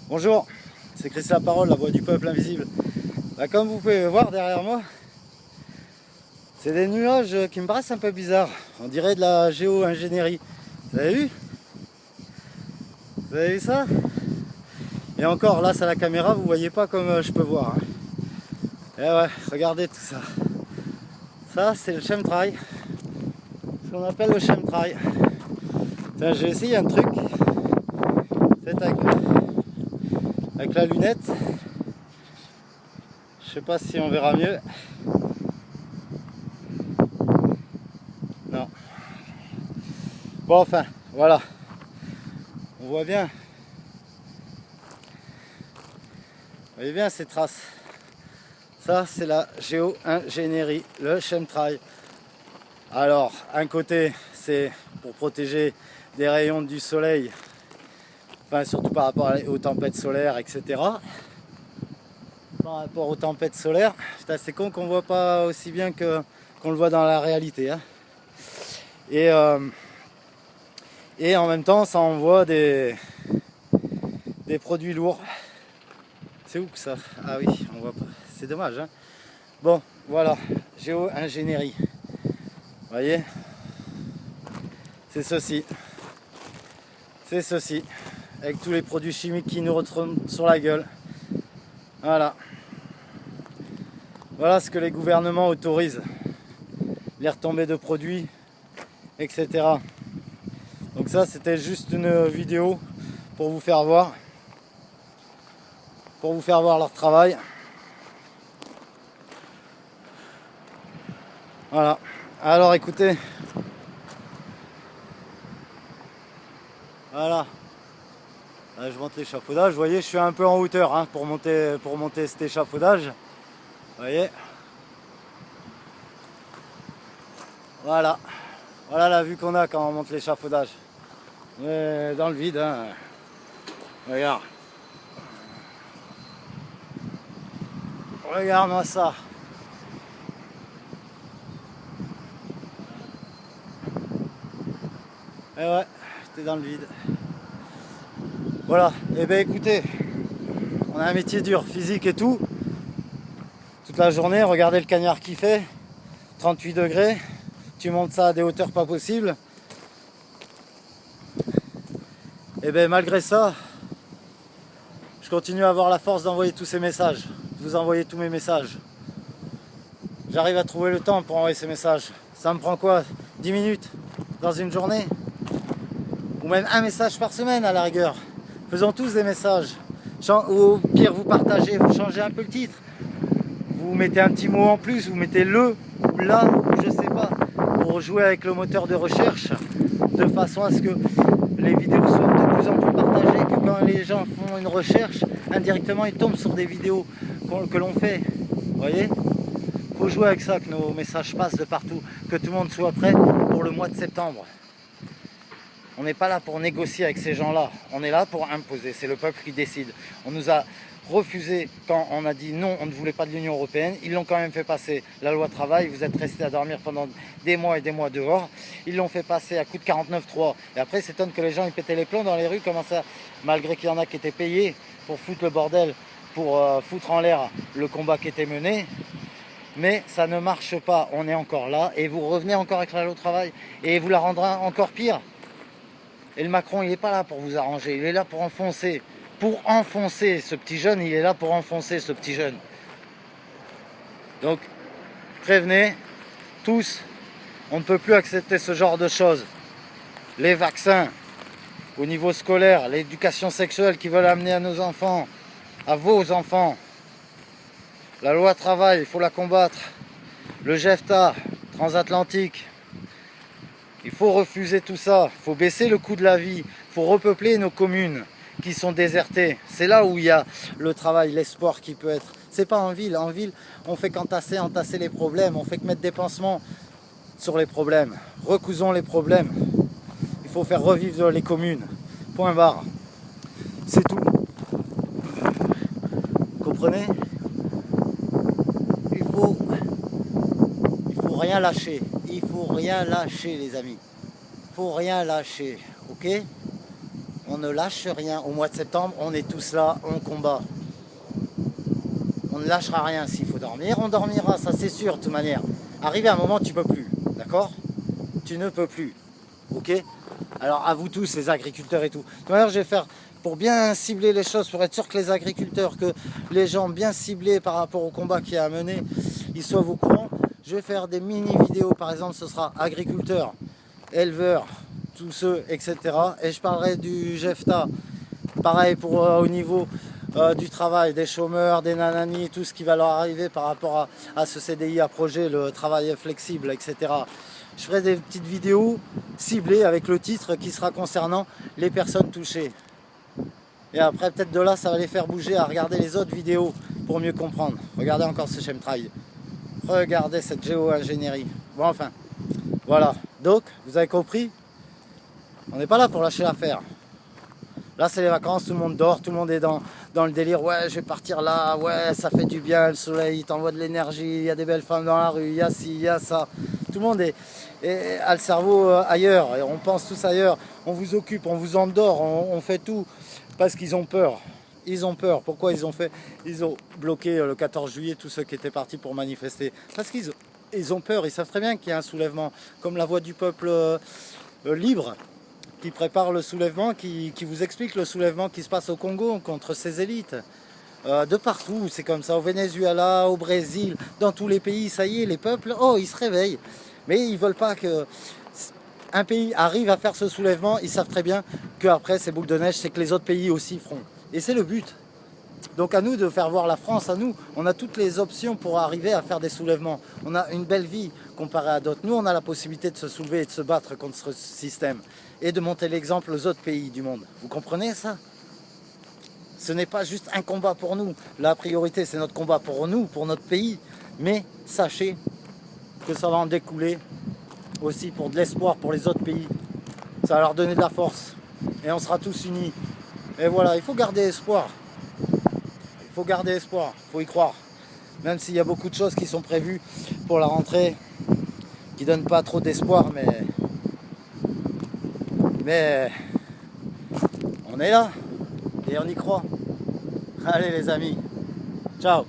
Bonjour, c'est Christian Parole, la voix du peuple invisible. Comme vous pouvez voir derrière moi, c'est des nuages qui me paraissent un peu bizarres. On dirait de la géo-ingénierie. Vous avez vu? Vous avez vu ça? Et encore, là, c'est la caméra, vous voyez pas comme je peux voir. Et ouais, regardez tout ça. Ça, c'est le chemtrail. Ce qu'on appelle le chemtrail. J'ai essayé un truc. C'est avec la lunette. Je sais pas si on verra mieux. Non. Bon, enfin, voilà. On voit bien. Vous voyez bien ces traces. Ça, c'est la géo-ingénierie, le chemtrail. Alors, un côté, c'est pour protéger des rayons du soleil, enfin surtout par rapport aux tempêtes solaires, etc. Par rapport aux tempêtes solaires, c'est con qu'on voit pas aussi bien qu'on le voit dans la réalité. Hein. Et en même temps, ça envoie des produits lourds. C'est où que ça? Ah oui, on voit pas. C'est dommage. Hein. Bon, voilà, géo-ingénierie. Vous voyez? C'est ceci. C'est ceci. Avec tous les produits chimiques qui nous retombent sur la gueule. Voilà. Voilà ce que les gouvernements autorisent. Les retombées de produits, etc. Donc ça, c'était juste une vidéo pour vous faire voir. Pour vous faire voir leur travail. Voilà. Alors écoutez. Voilà. Là, je monte l'échafaudage. Vous voyez, je suis un peu en hauteur hein, pour monter cet échafaudage. Vous voyez. Voilà. Voilà la vue qu'on a quand on monte l'échafaudage. Dans le vide. Hein. Regarde. Regarde-moi ça. Et ouais, j'étais dans le vide. Voilà, et bien écoutez, on a un métier dur, physique et tout. Toute la journée, regardez le cagnard qui fait. 38 degrés. Tu montes ça à des hauteurs pas possibles. Et bien malgré ça, je continue à avoir la force d'envoyer tous ces messages. De vous envoyer tous mes messages. J'arrive à trouver le temps pour envoyer ces messages. Ça me prend quoi? 10 minutes dans une journée? Ou même un message par semaine à la rigueur. Faisons tous des messages. Ou au pire, vous partagez, vous changez un peu le titre. Vous mettez un petit mot en plus, vous mettez le, ou là, je sais pas, pour jouer avec le moteur de recherche, de façon à ce que les vidéos soient de plus en plus partagées, que quand les gens font une recherche, indirectement ils tombent sur des vidéos que l'on fait. Vous voyez? Il faut jouer avec ça, que nos messages passent de partout, que tout le monde soit prêt pour le mois de septembre. On n'est pas là pour négocier avec ces gens-là, on est là pour imposer, c'est le peuple qui décide. On nous a refusé quand on a dit non, on ne voulait pas de l'Union Européenne, ils l'ont quand même fait passer, la loi travail, vous êtes restés à dormir pendant des mois et des mois dehors, ils l'ont fait passer à coup de 49.3, et après s'étonne que les gens ils pétaient les plombs dans les rues, comment ça, malgré qu'il y en a qui étaient payés pour foutre le bordel, pour foutre en l'air le combat qui était mené. Mais ça ne marche pas, on est encore là, et vous revenez encore avec la loi travail, et vous la rendra encore pire. Et le Macron, il n'est pas là pour vous arranger, il est là pour enfoncer. Pour enfoncer ce petit jeune, il est là pour enfoncer ce petit jeune. Donc, prévenez, tous, on ne peut plus accepter ce genre de choses. Les vaccins, au niveau scolaire, l'éducation sexuelle qu'ils veulent amener à nos enfants, à vos enfants. La loi travail, il faut la combattre. Le GEFTA, transatlantique. Il faut refuser tout ça, il faut baisser le coût de la vie, il faut repeupler nos communes qui sont désertées. C'est là où il y a le travail, l'espoir qui peut être. C'est pas en ville, on fait qu'entasser les problèmes, on fait que mettre des pansements sur les problèmes. Recousons les problèmes. Il faut faire revivre les communes. Point barre. C'est tout. Vous comprenez? Il faut rien lâcher. Il faut rien lâcher, les amis. Il faut rien lâcher, ok? On ne lâche rien. Au mois de septembre, on est tous là, on combat. On ne lâchera rien. S'il faut dormir, on dormira, ça c'est sûr de toute manière. Arrivé à un moment, tu peux plus, d'accord? Tu ne peux plus, ok? Alors à vous tous, les agriculteurs et tout. De toute manière, je vais faire, pour bien cibler les choses, pour être sûr que les agriculteurs, que les gens bien ciblés par rapport au combat qui est à mener, ils soient au courant. Je vais faire des mini-vidéos, par exemple, ce sera agriculteurs, éleveurs, tous ceux, etc. Et je parlerai du GEFTA, pareil pour au niveau du travail, des chômeurs, des nananis, tout ce qui va leur arriver par rapport à ce CDI à projet, le travail flexible, etc. Je ferai des petites vidéos ciblées avec le titre qui sera concernant les personnes touchées. Et après, peut-être de là, ça va les faire bouger à regarder les autres vidéos pour mieux comprendre. Regardez encore ce chemtrail. Regardez cette géo-ingénierie. Bon, enfin, voilà. Donc, vous avez compris, on n'est pas là pour lâcher l'affaire. Là, c'est les vacances, tout le monde dort, tout le monde est dans le délire. Ouais, je vais partir là, ouais, ça fait du bien, le soleil, il t'envoie de l'énergie, il y a des belles femmes dans la rue, il y a ci, il y a ça. Tout le monde a le cerveau ailleurs, et on pense tous ailleurs. On vous occupe, on vous endort, on fait tout parce qu'ils ont peur. Ils ont peur. Pourquoi ils ont fait? Ils ont bloqué le 14 juillet tous ceux qui étaient partis pour manifester. Parce qu'ils ont peur. Ils savent très bien qu'il y a un soulèvement. Comme la voix du peuple libre qui prépare le soulèvement, qui vous explique le soulèvement qui se passe au Congo contre ces élites. De partout, c'est comme ça. Au Venezuela, au Brésil, dans tous les pays, ça y est, les peuples, oh, ils se réveillent. Mais ils ne veulent pas que un pays arrive à faire ce soulèvement. Ils savent très bien qu'après, ces boules de neige, c'est que les autres pays aussi feront. Et c'est le but. Donc à nous de faire voir la France, à nous, on a toutes les options pour arriver à faire des soulèvements. On a une belle vie comparée à d'autres. Nous, on a la possibilité de se soulever et de se battre contre ce système. Et de monter l'exemple aux autres pays du monde. Vous comprenez ça? Ce n'est pas juste un combat pour nous. La priorité, c'est notre combat pour nous, pour notre pays. Mais sachez que ça va en découler aussi pour de l'espoir pour les autres pays. Ça va leur donner de la force. Et on sera tous unis. Et voilà, il faut garder espoir. Il faut garder espoir, il faut y croire. Même s'il y a beaucoup de choses qui sont prévues pour la rentrée, qui ne donnent pas trop d'espoir, mais on est là et on y croit. Allez les amis, ciao.